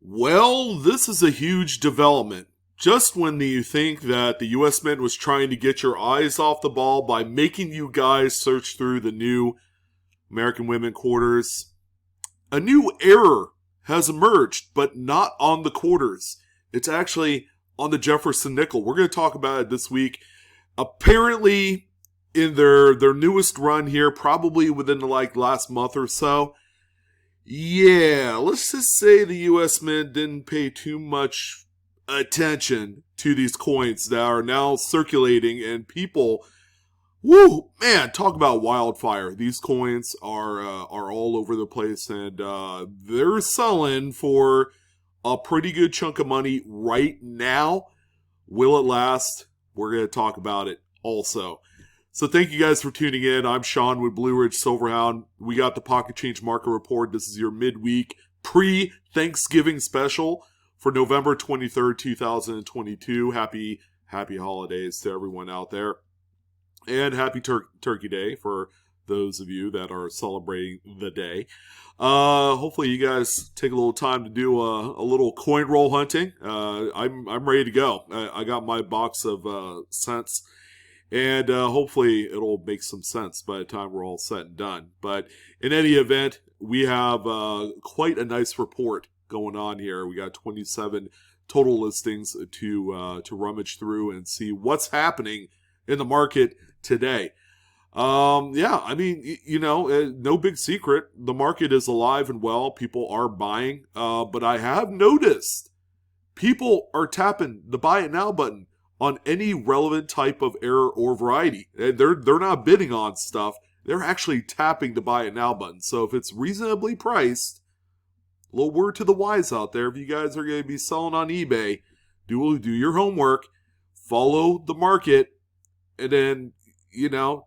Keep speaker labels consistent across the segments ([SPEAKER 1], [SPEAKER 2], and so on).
[SPEAKER 1] Well, this is a huge development. Just when you think that the US Mint was trying to get your eyes off the ball by making you guys search through the new American Women quarters, a new error has emerged, but not on the quarters. It's actually on the Jefferson nickel. We're going to talk about it this week. Apparently, in their newest run here, probably within the last month or so, yeah, let's just say the U.S. Mint didn't pay too much attention to these coins that are now circulating, and people, woo, man, talk about wildfire. These coins are all over the place, and they're selling for a pretty good chunk of money right now. Will it last? We're going to talk about it also. So thank you guys for tuning in. I'm Sean with BlueRidgeSilverhound. We got the Pocket Change Market Report. This is your midweek pre-Thanksgiving special for November 23rd, 2022. Happy holidays to everyone out there. And happy Turkey Day for those of you that are celebrating the day. Hopefully you guys take a little time to do a little coin roll hunting. I'm ready to go. I got my box of cents. And hopefully it'll make some sense by the time we're all set and done. But in any event, we have quite a nice report going on here. We got 27 total listings to rummage through and see what's happening in the market today. I mean, no big secret. The market is alive and well. People are buying. But I have noticed people are tapping the buy it now button on any relevant type of error or variety. They're not bidding on stuff. They're actually tapping the buy it now button. So if it's reasonably priced, a little word to the wise out there. If you guys are going to be selling on eBay, do your homework, follow the market, and then,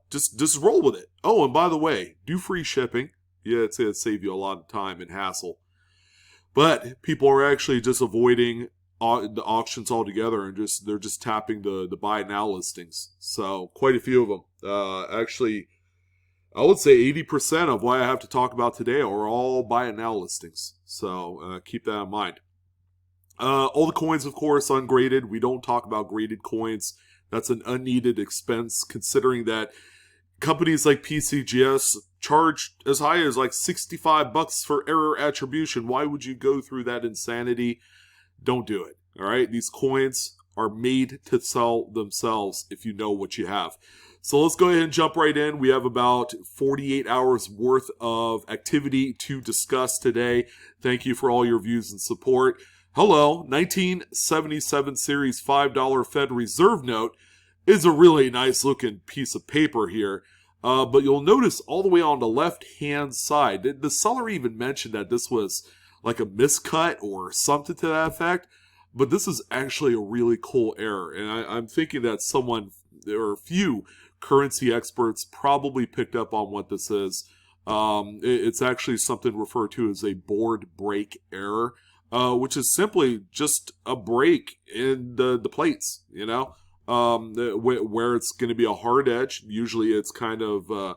[SPEAKER 1] just roll with it. Oh, and by the way, do free shipping. Yeah, it's going to save you a lot of time and hassle. But people are actually just avoiding the auctions altogether, and they're just tapping the buy now listings. So quite a few of them. Actually, I would say 80% of what I have to talk about today are all buy it now listings. So keep that in mind. All the coins, of course, ungraded. We don't talk about graded coins. That's an unneeded expense, considering that companies like PCGS charge as high as like $65 for error attribution. Why would you go through that insanity? Don't do it. All right. These coins are made to sell themselves if you know what you have. So let's go ahead and jump right in. We have about 48 hours worth of activity to discuss today. Thank you for all your views and support. Hello, 1977 Series $5 Fed Reserve Note is a really nice looking piece of paper here. But you'll notice all the way on the left-hand side, the seller even mentioned that this was like a miscut or something to that effect, but this is actually a really cool error, and I'm thinking that there are a few currency experts probably picked up on what this is. It's actually something referred to as a board break error, which is simply just a break in the plates, where it's going to be a hard edge. Usually it's kind of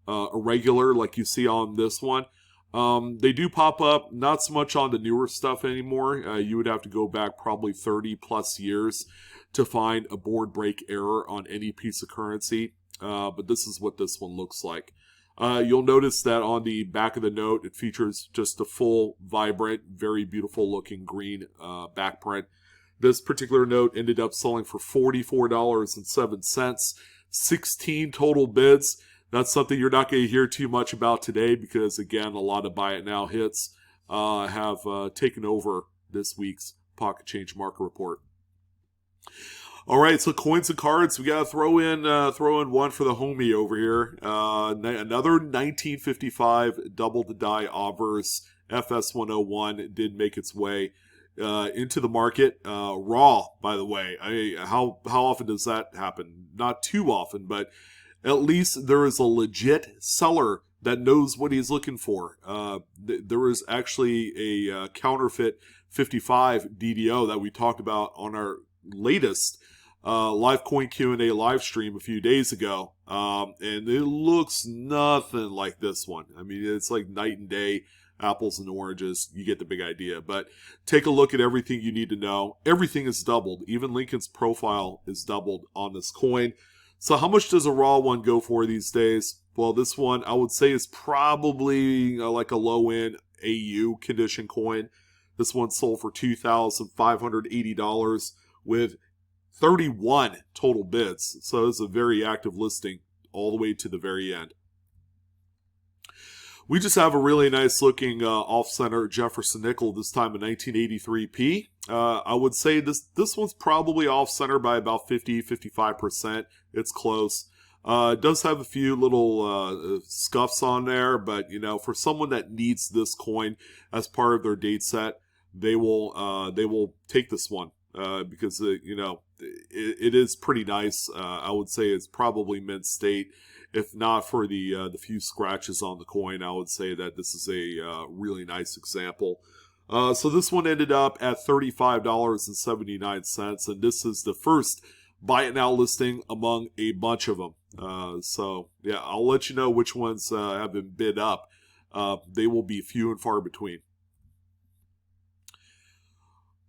[SPEAKER 1] irregular like you see on this one. They do pop up, not so much on the newer stuff anymore. You would have to go back probably 30 plus years to find a board break error on any piece of currency. But this is what this one looks like. You'll notice that on the back of the note, it features just a full, vibrant, very beautiful looking green back print. This particular note ended up selling for $44.07, 16 total bids. That's something you're not going to hear too much about today because, again, a lot of buy it now hits have taken over this week's Pocket Change Market Report. All right, so coins and cards, we got to throw in one for the homie over here. Another 1955 double the die obverse FS101 did make its way into the market. Raw, by the way. How often does that happen? Not too often, but at least there is a legit seller that knows what he's looking for. There is actually a counterfeit 55 DDO that we talked about on our latest live coin Q&A live stream a few days ago. And it looks nothing like this one. I mean, it's like night and day. apples and oranges. You get the big idea. But take a look at everything you need to know. Everything is doubled. Even Lincoln's profile is doubled on this coin. So how much does a raw one go for these days? Well, this one I would say is probably like a low-end AU condition coin. This one sold for $2,580 with 31 total bids. So it's a very active listing all the way to the very end. We just have a really nice looking off-center Jefferson nickel, this time a 1983p. I would say this one's probably off-center by about 50-55%. It's close. It does have a few little scuffs on there, but for someone that needs this coin as part of their date set, they will take this one because it is pretty nice. I would say it's probably mint state. If not for the few scratches on the coin, I would say that this is a really nice example. So this one ended up at $35.79, and this is the first buy it now listing among a bunch of them. So yeah, I'll let you know which ones have been bid up. They will be few and far between.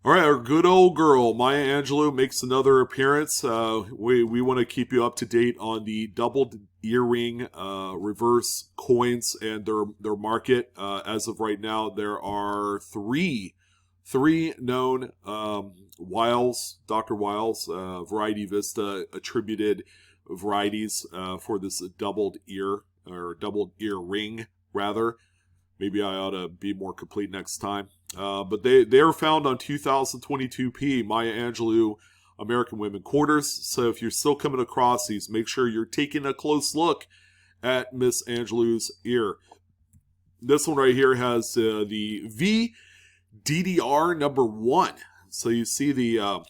[SPEAKER 1] All right, our good old girl, Maya Angelou, makes another appearance. We want to keep you up to date on the doubled earring reverse coins and their market. As of right now, there are three known Wiles, Dr. Wiles, Variety Vista attributed varieties for this doubled ear ring, rather. Maybe I ought to be more complete next time. But they are found on 2022p Maya Angelou American Women Quarters. So if you're still coming across these, make sure you're taking a close look at Miss Angelou's ear. This one right here has the VDDR number 1. So you see the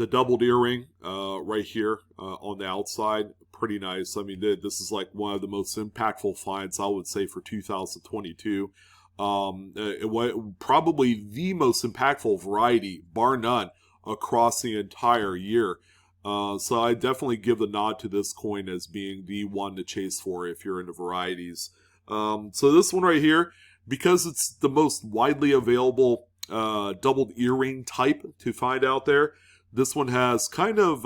[SPEAKER 1] doubled earring right here on the outside. Pretty nice. I mean, this is like one of the most impactful finds, I would say, for 2022. Probably the most impactful variety, bar none, across the entire year. So I definitely give the nod to this coin as being the one to chase for if you're into varieties. So this one right here, because it's the most widely available doubled earring type to find out there, this one has kind of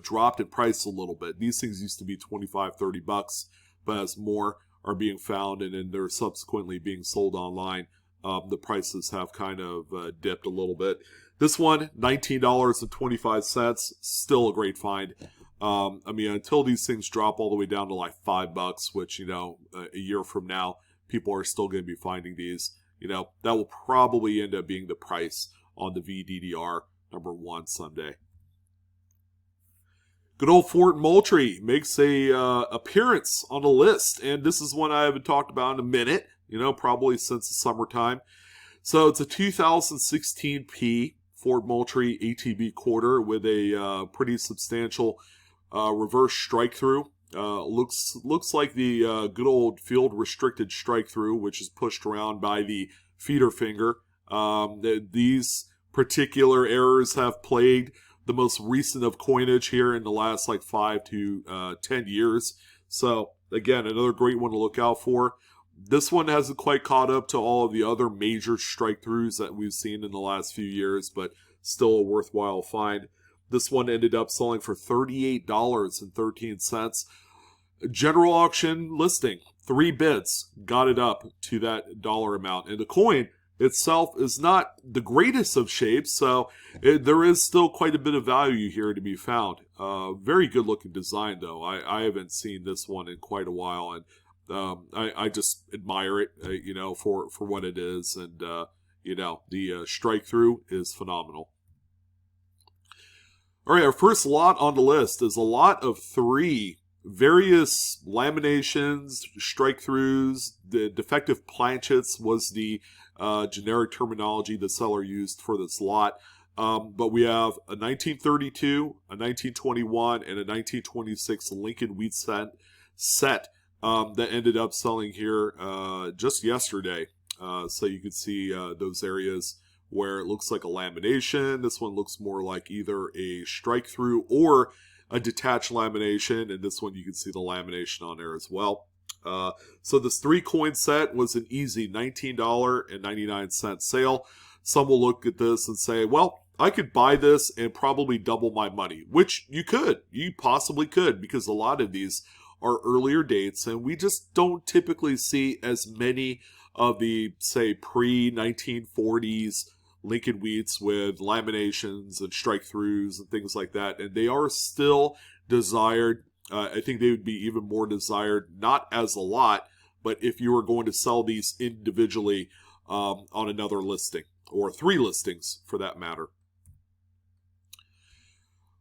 [SPEAKER 1] dropped in price a little bit. These things used to be $25-$30, but as more are being found and then they're subsequently being sold online, the prices have kind of dipped a little bit. This one, $19.25, still a great find. I mean, until these things drop all the way down to like $5, which, a year from now, people are still going to be finding these. That will probably end up being the price on the VDDR number 1 Sunday. Good old Fort Moultrie makes a appearance on the list, and this is one I haven't talked about in a minute, probably since the summertime. So it's a 2016p Fort Moultrie ATB quarter with a pretty substantial reverse strike through. Looks like the good old field restricted strike through, which is pushed around by the feeder finger. These particular errors have plagued the most recent of coinage here in the last 5 to 10 years. So again, another great one to look out for. This one hasn't quite caught up to all of the other major strike throughs that we've seen in the last few years, but still a worthwhile find. This one ended up selling for $38.13. General auction listing, 3 bids, got it up to that dollar amount. And the coin itself is not the greatest of shapes, so there is still quite a bit of value here to be found. Very good looking design, though. I haven't seen this one in quite a while, and I just admire it, for what it is, and the strike through is phenomenal. All right, our first lot on the list is a lot of 3 various laminations, strike throughs. The defective planchets was the generic terminology the seller used for this lot. But we have a 1932, a 1921, and a 1926 Lincoln wheat set that ended up selling here just yesterday. So you can see those areas where it looks like a lamination. This one looks more like either a strike through or a detached lamination, and this one you can see the lamination on there as well. So this 3-coin set was an easy $19.99 sale. Some will look at this and say, well, I could buy this and probably double my money, which you could. You possibly could, because a lot of these are earlier dates, and we just don't typically see as many of the, say, pre-1940s Lincoln Wheats with laminations and strike-throughs and things like that. And they are still desired. I think they would be even more desired, not as a lot, but if you were going to sell these individually on another listing, or 3 listings for that matter.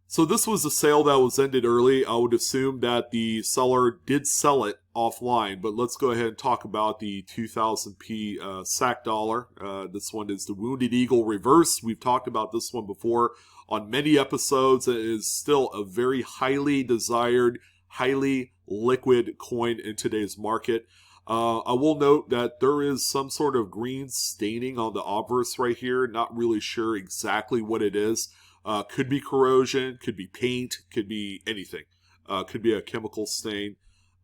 [SPEAKER 1] So this was a sale that was ended early. I would assume that the seller did sell it offline, but let's go ahead and talk about the 2000p SAC dollar. This one is the Wounded Eagle Reverse. We've talked about this one before on many episodes. It is still a very highly desired, highly liquid coin in today's market. I will note that there is some sort of green staining on the obverse right here. Not really sure exactly what it is. Could be corrosion, could be paint, could be anything. Could be a chemical stain.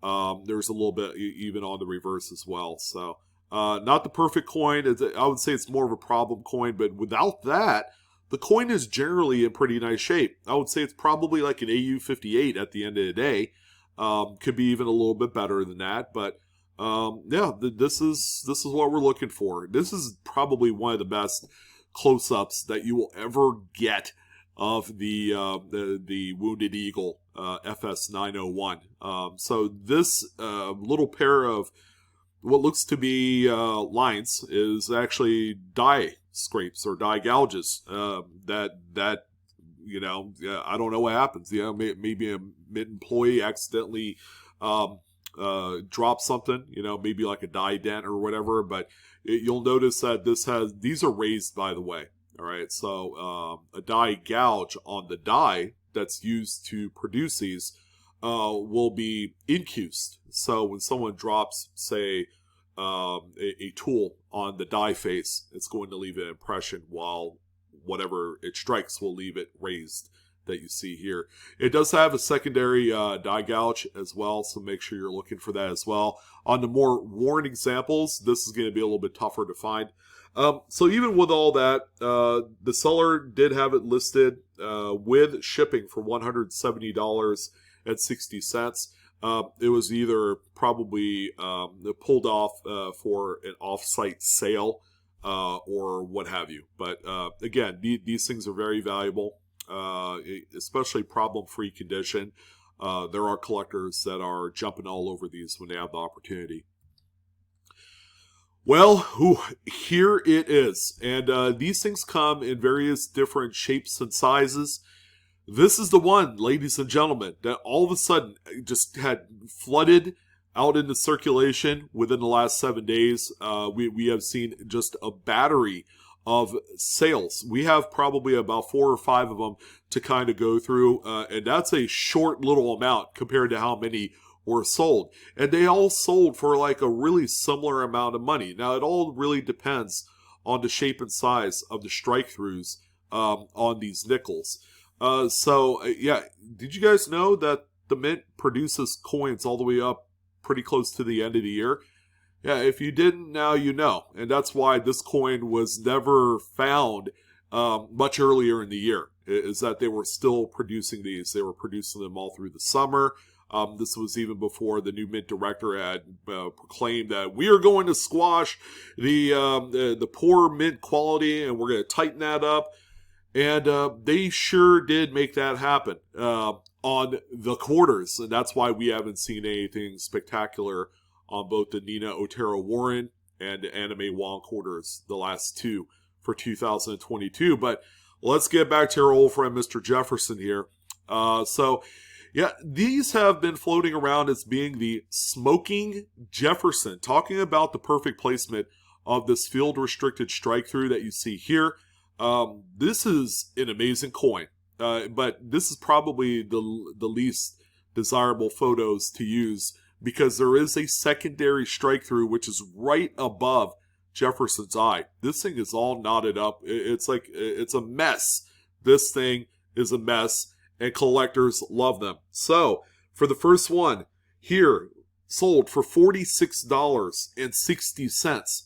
[SPEAKER 1] There's a little bit even on the reverse as well. So not the perfect coin. I would say it's more of a problem coin, but without that, the coin is generally in pretty nice shape. I would say it's probably like an AU58 at the end of the day. Could be even a little bit better than that, but yeah, this is what we're looking for. This is probably one of the best close-ups that you will ever get of the Wounded Eagle FS901. So this little pair of what looks to be lines is actually die scrapes or die gouges that you know, I don't know what happens. You know, maybe a mid-employee accidentally drops something, you know, maybe like a die dent or whatever, but you'll notice that these are raised, by the way. All right, so a die gouge on the die that's used to produce these will be incused. So when someone drops, say, a tool on the die face, it's going to leave an impression, while whatever it strikes will leave it raised, that you see here. It does have a secondary die gouge as well, so make sure you're looking for that as well. On the more worn examples, this is going to be a little bit tougher to find. So even with all that, the seller did have it listed with shipping for $170.60. It was either probably pulled off for an off-site sale or what have you. But again, these things are very valuable, especially problem-free condition. There are collectors that are jumping all over these when they have the opportunity. Well, here it is. And these things come in various different shapes and sizes. This is the one, ladies and gentlemen, that all of a sudden just had flooded out into circulation within the last 7 days. We have seen just a battery of sales. We have probably about 4 or 5 of them to kind of go through, and that's a short little amount compared to how many were sold. And they all sold for like a really similar amount of money. Now, it all really depends on the shape and size of the strike-throughs on these nickels. Yeah, did you guys know that the Mint produces coins all the way up pretty close to the end of the year? Yeah, if you didn't, now you know. And that's why this coin was never found much earlier in the year, is that they were still producing these. They were producing them all through the summer. This was even before the new Mint director had proclaimed that we are going to squash the poor Mint quality, and we're going to tighten that up. And they sure did make that happen on the quarters. And that's why we haven't seen anything spectacular on both the Nina Otero Warren and Anime Wong quarters, the last 2 for 2022. But let's get back to our old friend Mr. Jefferson here. Yeah, these have been floating around as being the Smoking Jefferson, talking about the perfect placement of this field-restricted strike-through that you see here. This is an amazing coin, but this is probably the least desirable photos to use, because there is a secondary strike-through which is right above Jefferson's eye. This thing is all knotted up. It's like, it's a mess. This thing is a mess, and collectors love them. So, for the first one, here, sold for $46.60.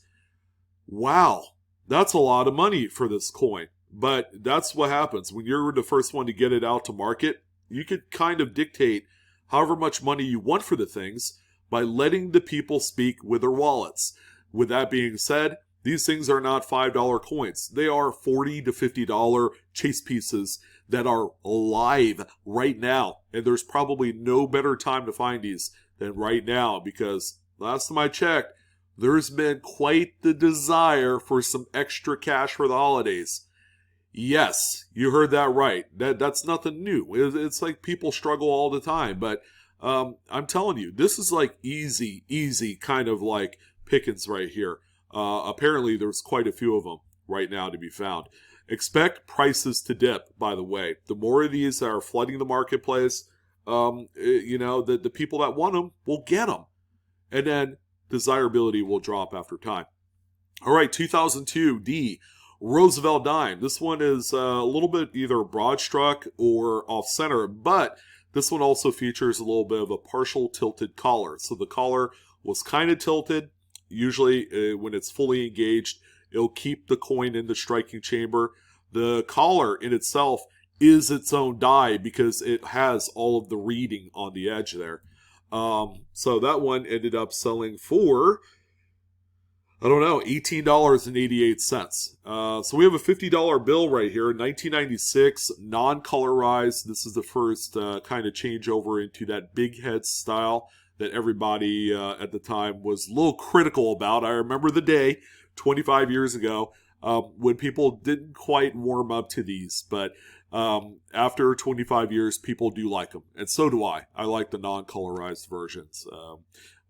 [SPEAKER 1] Wow, that's a lot of money for this coin. But that's what happens when you're the first one to get it out to market. You could kind of dictate however much money you want for the things by letting the people speak with their wallets. With that being said, these things are not $5 coins. They are $40 to $50 chase pieces that are live right now. And there's probably no better time to find these than right now, because last time I checked, there's been quite the desire for some extra cash for the holidays. Yes, you heard that right. That's nothing new. It's like people struggle all the time. But I'm telling you, this is like easy kind of like pickings right here. Apparently, there's quite a few of them right now to be found. Expect prices to dip, by the way. The more of these that are flooding the marketplace, the people that want them will get them. And then desirability will drop after time. All right, 2002 D Roosevelt dime. This one is a little bit either broad struck or off center, but this one also features a little bit of a partial tilted collar. So the collar was kind of tilted. Usually when it's fully engaged, it'll keep the coin in the striking chamber. The collar in itself is its own die because it has all of the reading on the edge there. So that one ended up selling for, $18.88. So we have a $50 bill right here, 1996, non-colorized. This is the first kind of changeover into that big head style that everybody at the time was a little critical about. I remember the day, 25 years ago, when people didn't quite warm up to these. But after 25 years, people do like them. And so do I. I like the non-colorized versions.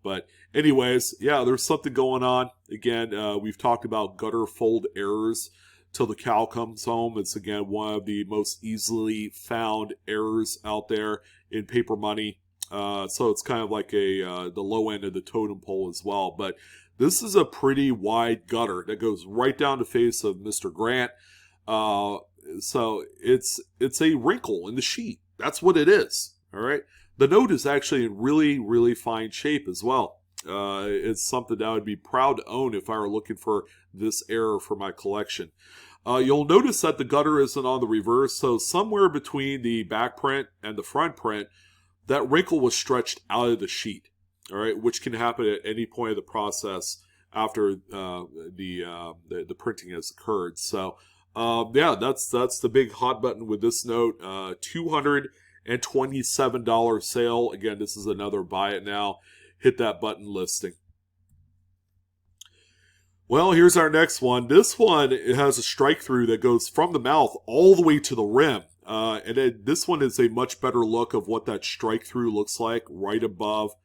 [SPEAKER 1] But anyways, yeah, there's something going on. Again, we've talked about gutter fold errors till the cow comes home. It's, again, one of the most easily found errors out there in paper money. So it's kind of like the low end of the totem pole as well. But this is a pretty wide gutter that goes right down the face of Mr. Grant. So it's a wrinkle in the sheet. That's what it is. All right. The note is actually in really, really fine shape as well. It's something that I would be proud to own if I were looking for this error for my collection. You'll notice that the gutter isn't on the reverse, so somewhere between the back print and the front print, that wrinkle was stretched out of the sheet, all right, which can happen at any point of the process after the printing has occurred. So, yeah, that's the big hot button with this note. $227 sale. Again, this is another buy it now. Hit that button listing. Well, here's our next one. This one, it has a strike through that goes from the mouth all the way to the rim. And then this one is a much better look of what that strike through looks like right above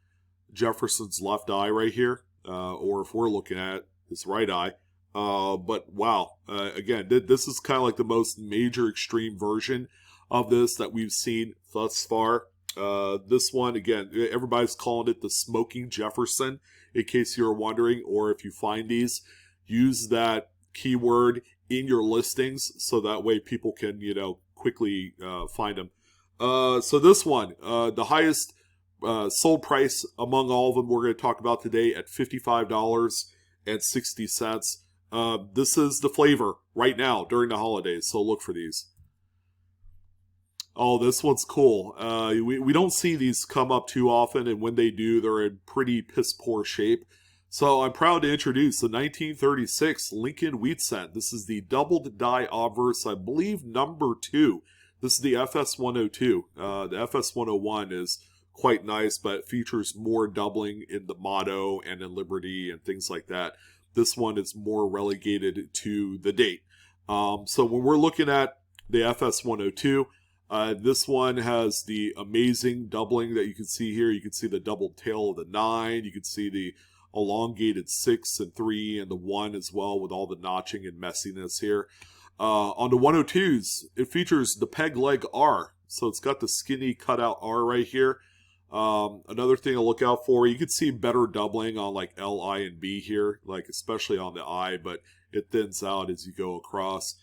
[SPEAKER 1] Jefferson's left eye right here. Or if we're looking at his right eye. But wow, again, this is kind of like the most major extreme version of this that we've seen thus far. This one, again, everybody's calling it the Smoking Jefferson, in case you're wondering, or if you find these, use that keyword in your listings so that way people can, quickly find them. So this one, the highest sold price among all of them we're going to talk about today at $55.60. This is the flavor right now during the holidays, so look for these. Oh, this one's cool. We don't see these come up too often, and when they do, they're in pretty piss-poor shape. So I'm proud to introduce the 1936 Lincoln Wheat Cent. This is the doubled die obverse, I believe, number 2. This is the FS102. The FS101 is quite nice, but features more doubling in the motto and in Liberty and things like that. This one is more relegated to the date. So when we're looking at the FS102, this one has the amazing doubling that you can see here. You can see the double tail of the 9. You can see the elongated 6 and 3 and the 1 as well with all the notching and messiness here. On the 102s, it features the peg leg R. So it's got the skinny cutout R right here. Another thing to look out for, you can see better doubling on like L, I, and B here, like especially on the I, but it thins out as you go across.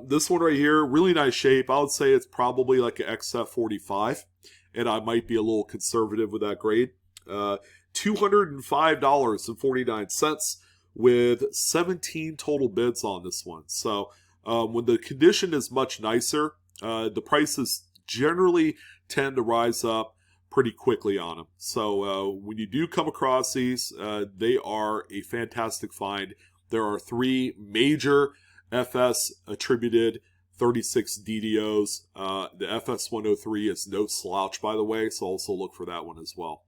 [SPEAKER 1] This one right here, really nice shape. I would say it's probably like an XF45, and I might be a little conservative with that grade. $205.49 with 17 total bids on this one. So when the condition is much nicer, the prices generally tend to rise up pretty quickly on them. So when you do come across these, they are a fantastic find. There are 3 major FS attributed 36 DDOs. The FS 103 is no slouch, by the way, so also look for that one as well.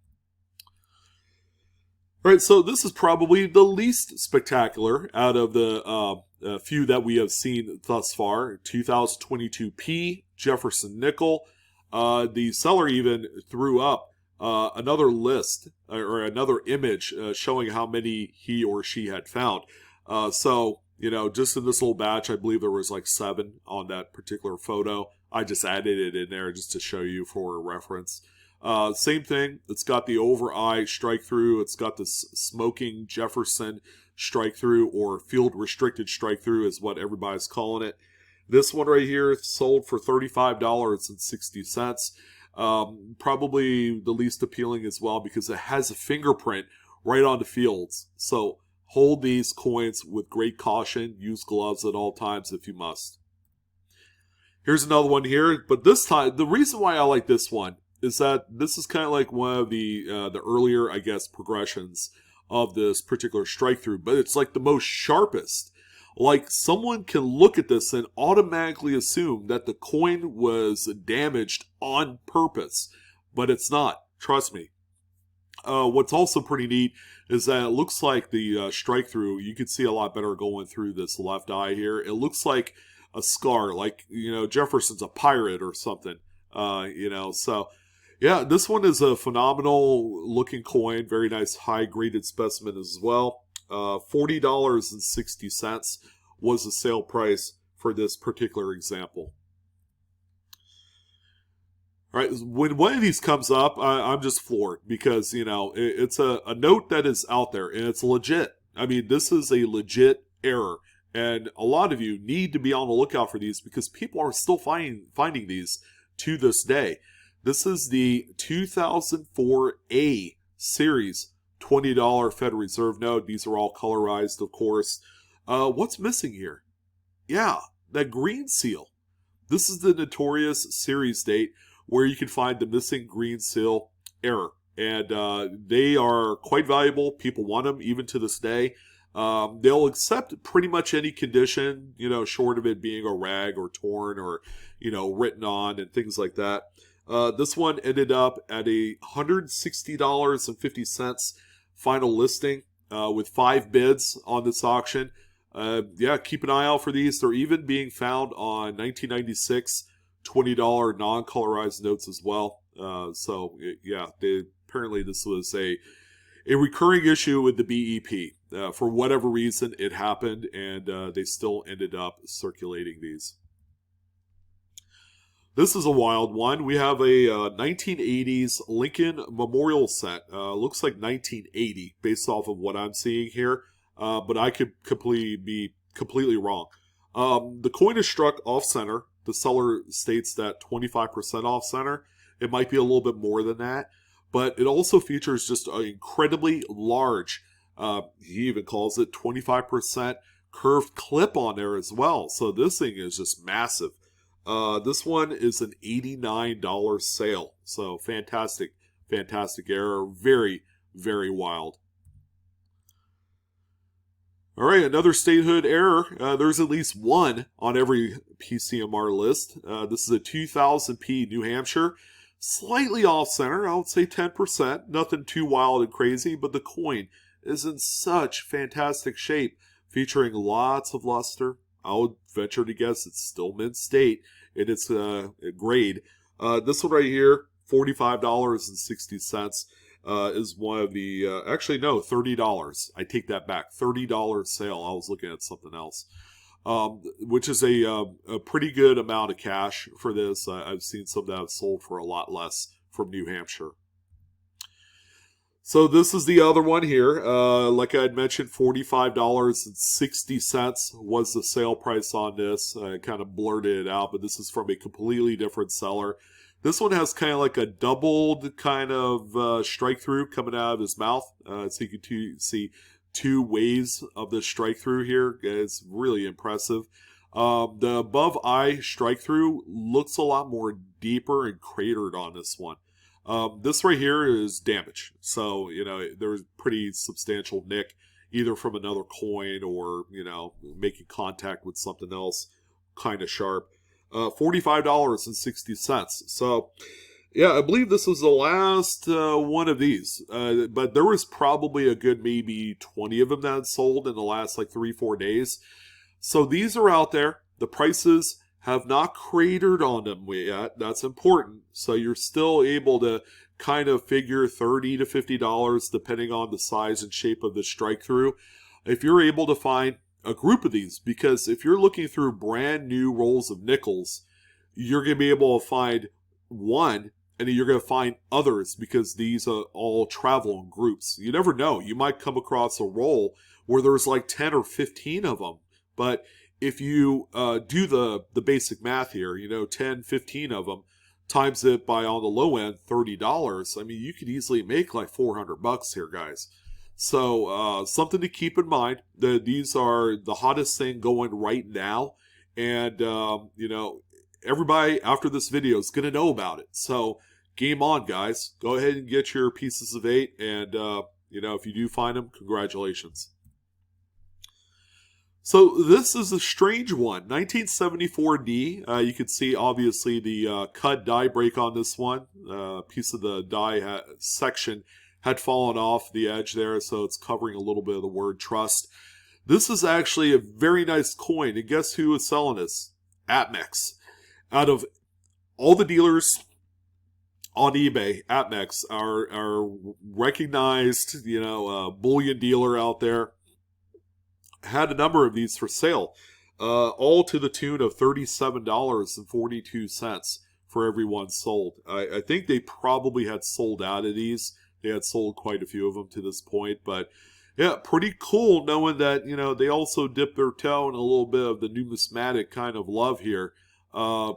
[SPEAKER 1] All right, so this is probably the least spectacular out of the few that we have seen thus far. 2022 P, Jefferson Nickel. The seller even threw up another list or another image showing how many he or she had found. So, you know, just in this little batch, I believe there was like 7 on that particular photo. I just added it in there just to show you for reference. Same thing. It's got the over eye strike through. It's got the smoking Jefferson strike through, or field restricted strike through is what everybody's calling it. This one right here sold for $35.60. Probably the least appealing as well because it has a fingerprint right on the fields. So hold these coins with great caution. Use gloves at all times if you must. Here's another one here, but this time, the reason why I like this one is that this is kind of like one of the earlier, I guess, progressions of this particular strike through, but it's like the most sharpest. Like someone can look at this and automatically assume that the coin was damaged on purpose, but it's not. Trust me. What's also pretty neat is that it looks like the strike through, you can see a lot better going through this left eye here. It looks like a scar, like, you know, Jefferson's a pirate or something, you know, so yeah, this one is a phenomenal looking coin. Very nice high graded specimen as well. $40.60 was the sale price for this particular example. All right, when one of these comes up, I'm just floored because, you know, it's a note that is out there and it's legit. I mean, this is a legit error. And a lot of you need to be on the lookout for these because people are still finding these to this day. This is the 2004 A series $20 Federal Reserve note. These are all colorized, of course. What's missing here? Yeah, that green seal. This is the notorious series date where you can find the missing green seal error. And they are quite valuable. People want them even to this day. They'll accept pretty much any condition, you know, short of it being a rag or torn or, you know, written on and things like that. This one ended up at a $160.50 final listing with 5 bids on this auction. Yeah, keep an eye out for these. They're even being found on 1996 $20 non-colorized notes as well. So, yeah, apparently this was a recurring issue with the BEP. For whatever reason, it happened, and they still ended up circulating these. This is a wild one. We have a 1980s Lincoln Memorial set. Looks like 1980 based off of what I'm seeing here, but I could be completely wrong. The coin is struck off-center. The seller states that 25% off-center. It might be a little bit more than that, but it also features just an incredibly large, he even calls it 25% curved clip on there as well. So this thing is just massive. This one is an $89 sale. So fantastic, fantastic error. Very, very wild. All right, another statehood error. There's at least one on every PCMR list. This is a 2000P New Hampshire. Slightly off-center, I would say 10%. Nothing too wild and crazy, but the coin is in such fantastic shape, featuring lots of luster. I would venture to guess it's still mint-state in its grade. This one right here, $45.60, is one of the, actually no, $30. I take that back. $30 sale. I was looking at something else, which is a pretty good amount of cash for this. I've seen some that have sold for a lot less from New Hampshire. So this is the other one here. Like I had mentioned, $45.60 was the sale price on this. I kind of blurted it out, but this is from a completely different seller. This one has kind of like a doubled kind of strike through coming out of his mouth. So you can see two ways of the strike through here. It's really impressive. The above eye strike through looks a lot more deeper and cratered on this one. This right here is damage. So, there's pretty substantial nick either from another coin or, making contact with something else kind of sharp. $45.60. So, yeah, I believe this was the last one of these. But there was probably a good maybe 20 of them that had sold in the last like 3-4 days. So these are out there. The prices have not cratered on them yet. That's important. So you're still able to kind of figure $30 to $50 depending on the size and shape of the strike through. If you're able to find a group of these, because if you're looking through brand new rolls of nickels, you're going to be able to find one, and then you're going to find others because these all travel in groups. You never know. You might come across a roll where there's like 10 or 15 of them. But if you do the basic math here, 10, 15 of them, times it by, on the low end, $30, I mean, you could easily make like $400 here, guys. So something to keep in mind. These are the hottest thing going right now. And, everybody after this video is going to know about it. So game on, guys. Go ahead and get your pieces of 8. And, if you do find them, congratulations. So this is a strange one, 1974D. You can see obviously the cut die break on this one. Piece of the die section had fallen off the edge there, so it's covering a little bit of the word trust. This is actually a very nice coin, and guess who is selling this? APMEX. Out of all the dealers on eBay, APMEX are recognized, bullion dealer out there. Had a number of these for sale, all to the tune of $37.42 for every one sold. I think they probably had sold out of these. They had sold quite a few of them to this point, but yeah, pretty cool knowing that, they also dipped their toe in a little bit of the numismatic kind of love here.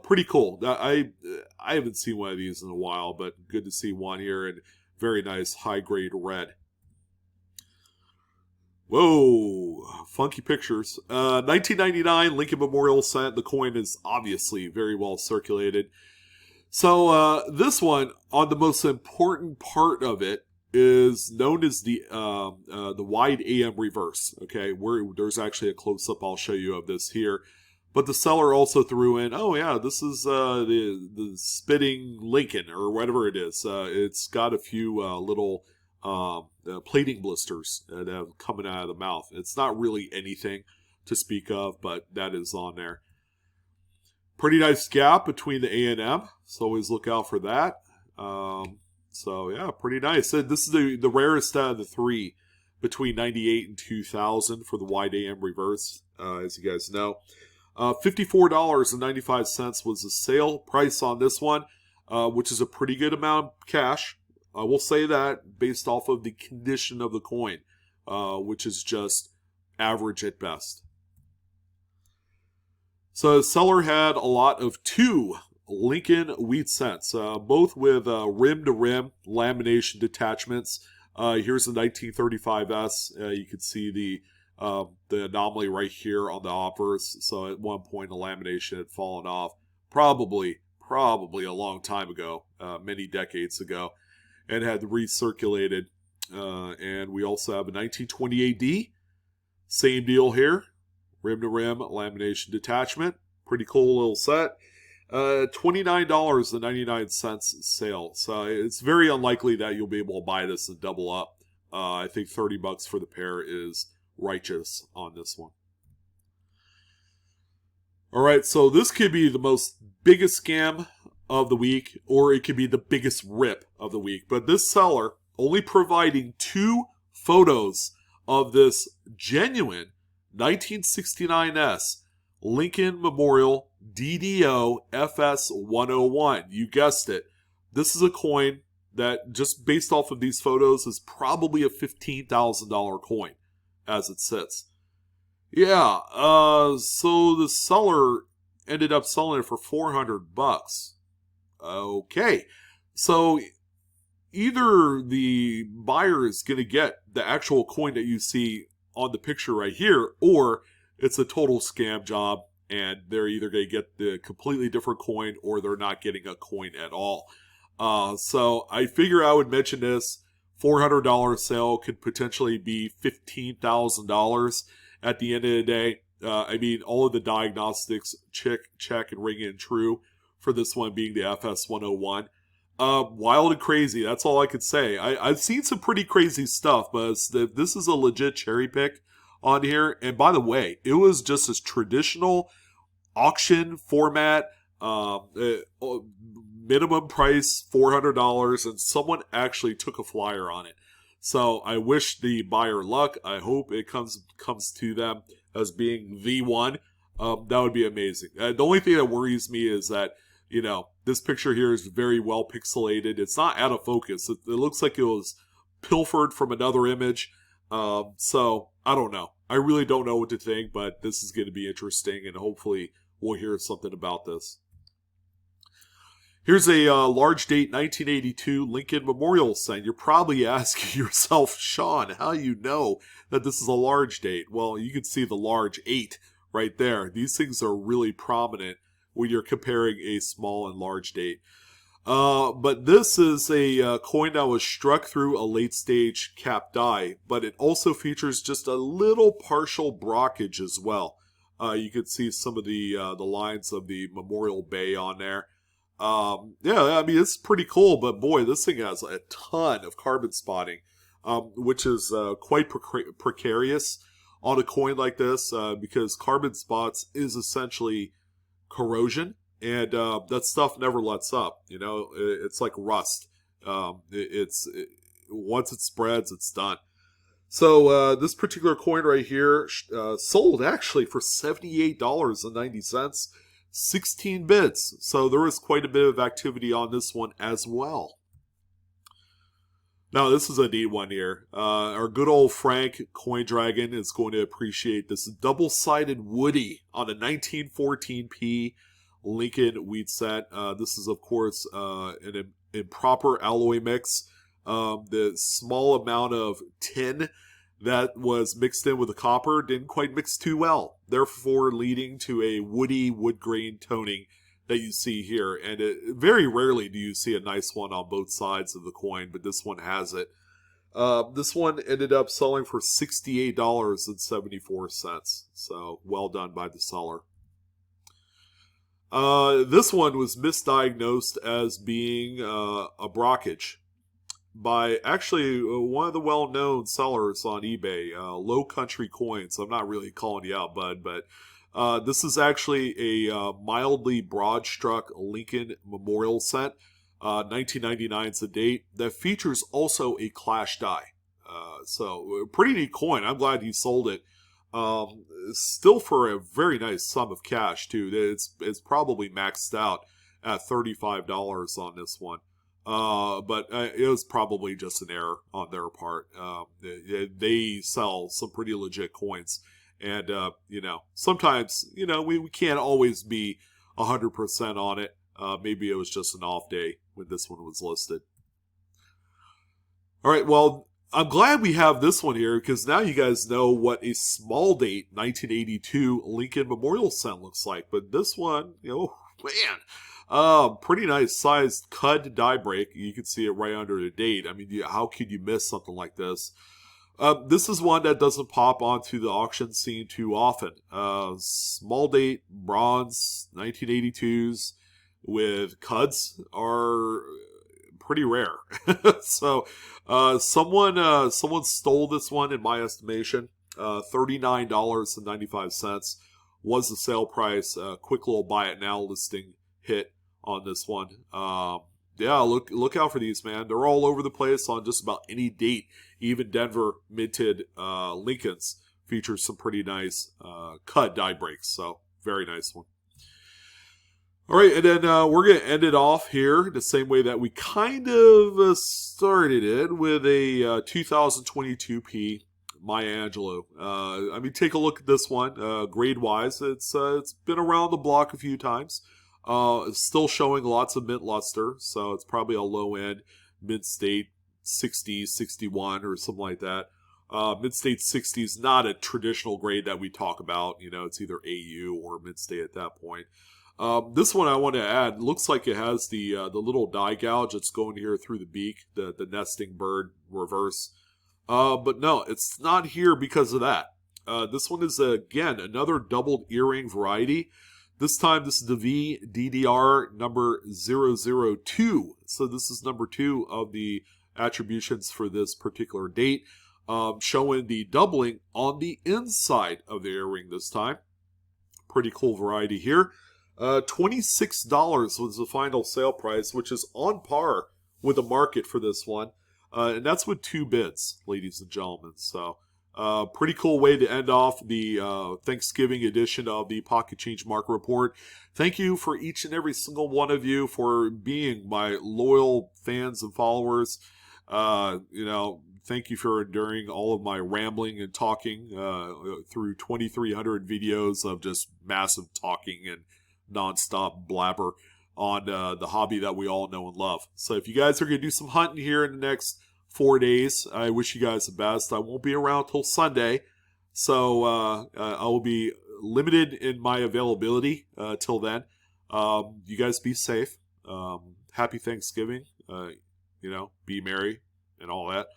[SPEAKER 1] Pretty cool. I haven't seen one of these in a while, but good to see one here, and very nice high-grade red. Whoa, funky pictures. 1999 Lincoln Memorial Cent. The coin is obviously very well circulated. So this one, on the most important part of it, is known as the wide AM reverse. Okay, there's actually a close-up I'll show you of this here. But the seller also threw in, oh yeah, this is the spitting Lincoln, or whatever it is. It's got a few little plating blisters that have coming out of the mouth. It's not really anything to speak of, but that is on there. Pretty nice gap between the A and M, so always look out for that. So yeah, pretty nice. This is the rarest out of the three between 98 and 2000 for the wide AM reverse, as you guys know. $54.95 was the sale price on this one, which is a pretty good amount of cash. I will say that based off of the condition of the coin, which is just average at best. So the seller had a lot of 2 Lincoln wheat cents, both with rim-to-rim lamination detachments. Here's the 1935S. You can see the anomaly right here on the obverse. So at one point the lamination had fallen off, probably a long time ago, many decades ago, and had recirculated. And we also have a 1928D. Same deal here. Rim-to-rim lamination detachment. Pretty cool little set. $29.99 sale. So it's very unlikely that you'll be able to buy this and double up. I think $30 for the pair is righteous on this one. All right, so this could be the biggest scam of the week, or it could be the biggest rip of the week. But this seller only providing 2 photos of this genuine 1969S Lincoln Memorial DDO FS101. You guessed it. This is a coin that, just based off of these photos, is probably a $15,000 coin as it sits. Yeah, so the seller ended up selling it for $400. Okay, so either the buyer is going to get the actual coin that you see on the picture right here, or it's a total scam job, and they're either going to get the completely different coin or they're not getting a coin at all. So I figure I would mention this. $400 sale could potentially be $15,000 at the end of the day. I mean, all of the diagnostics check and ring in true for this one being the FS101. Wild and crazy. That's all I could say. I've seen some pretty crazy stuff, but this is a legit cherry pick on here. And by the way, it was just as traditional auction format, minimum price $400, and someone actually took a flyer on it. So I wish the buyer luck. I hope it comes to them as being the one. That would be amazing. The only thing that worries me is that, you know, this picture here is very well pixelated. It's not out of focus. It looks like it was pilfered from another image. So I don't know. I really don't know what to think, but this is going to be interesting, and hopefully we'll hear something about this. Here's a large date 1982 Lincoln Memorial sign. You're probably asking yourself, Sean, how do you know that this is a large date? Well, you can see the large 8 right there. These things are really prominent when you're comparing a small and large date. But this is a coin that was struck through a late stage cap die, but it also features just a little partial brockage as well. You can see some of the lines of the Memorial Bay on there. Yeah, I mean, it's pretty cool, but boy, this thing has a ton of carbon spotting, which is quite precarious on a coin like this, because carbon spots is essentially corrosion, and that stuff never lets up. You know, it's like rust. Once it spreads, it's done. So this particular coin right here sold actually for $78.90, 16 bids. So there was quite a bit of activity on this one as well. Now, this is a neat one here. Our good old Frank Coin Dragon is going to appreciate this double-sided Woody on a 1914p Lincoln wheat set. This is, of course, an improper alloy mix. The small amount of tin that was mixed in with the copper didn't quite mix too well, therefore leading to a woody wood grain toning that you see here. And very rarely do you see a nice one on both sides of the coin, but this one has it. This one ended up selling for $68.74, so well done by the seller. This one was misdiagnosed as being a brockage by actually one of the well-known sellers on eBay, Low Country Coins. I'm not really calling you out, bud, but this is actually a mildly broad-struck Lincoln Memorial set. 1999 is the date. That features also a clash die. So pretty neat coin. I'm glad he sold it. Still for a very nice sum of cash too. It's probably maxed out at $35 on this one. But it was probably just an error on their part. They sell some pretty legit coins. And, you know, sometimes, you know, we can't always be 100% on it. Maybe it was just an off day when this one was listed. All right, well, I'm glad we have this one here because now you guys know what a small date 1982 Lincoln Memorial set looks like. But this one, you know, man, pretty nice sized cud die break. You can see it right under the date. I mean, how could you miss something like this? This is one that doesn't pop onto the auction scene too often. Small date bronze 1982s with cuds are pretty rare. So someone stole this one in my estimation. $39.95 was the sale price. Quick little buy it now listing hit on this one. Yeah, look out for these, man. They're all over the place on just about any date. Even Denver minted Lincolns features some pretty nice cut die breaks. So very nice one. All right, and then we're going to end it off here the same way that we kind of started it with a 2022p Maya Angelou. I mean, take a look at this one. Grade-wise, it's been around the block a few times. It's still showing lots of mint luster, so it's probably a low end mint state 60, 61 or something like that. Mint state 60 is not a traditional grade that we talk about. You know, it's either AU or mint state at that point. This one I want to add, looks like it has the little die gouge that's going here through the beak, the nesting bird reverse. But no, it's not here because of that. This one is, again, another doubled earring variety. This time, this is the VDDR number 002. So this is number 2 of the attributions for this particular date, showing the doubling on the inside of the earring this time. Pretty cool variety here. $26 was the final sale price, which is on par with the market for this one. And that's with 2 bids, ladies and gentlemen. So, pretty cool way to end off the Thanksgiving edition of the Pocket Change Market Report. Thank you for each and every single one of you for being my loyal fans and followers. Thank you for enduring all of my rambling and talking through 2,300 videos of just massive talking and nonstop blabber on the hobby that we all know and love. So if you guys are going to do some hunting here in the next 4 days, I wish you guys the best. I won't be around till Sunday, so I will be limited in my availability till then. You guys be safe. Happy Thanksgiving. Be merry and all that.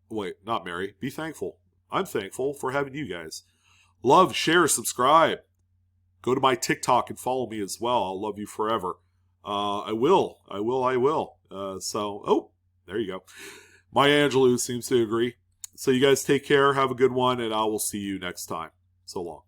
[SPEAKER 1] Wait, not merry. Be thankful. I'm thankful for having you guys. Love, share, subscribe. Go to my TikTok and follow me as well. I'll love you forever. I will. There you go. Maya Angelou seems to agree. So you guys take care. Have a good one, and I will see you next time. So long.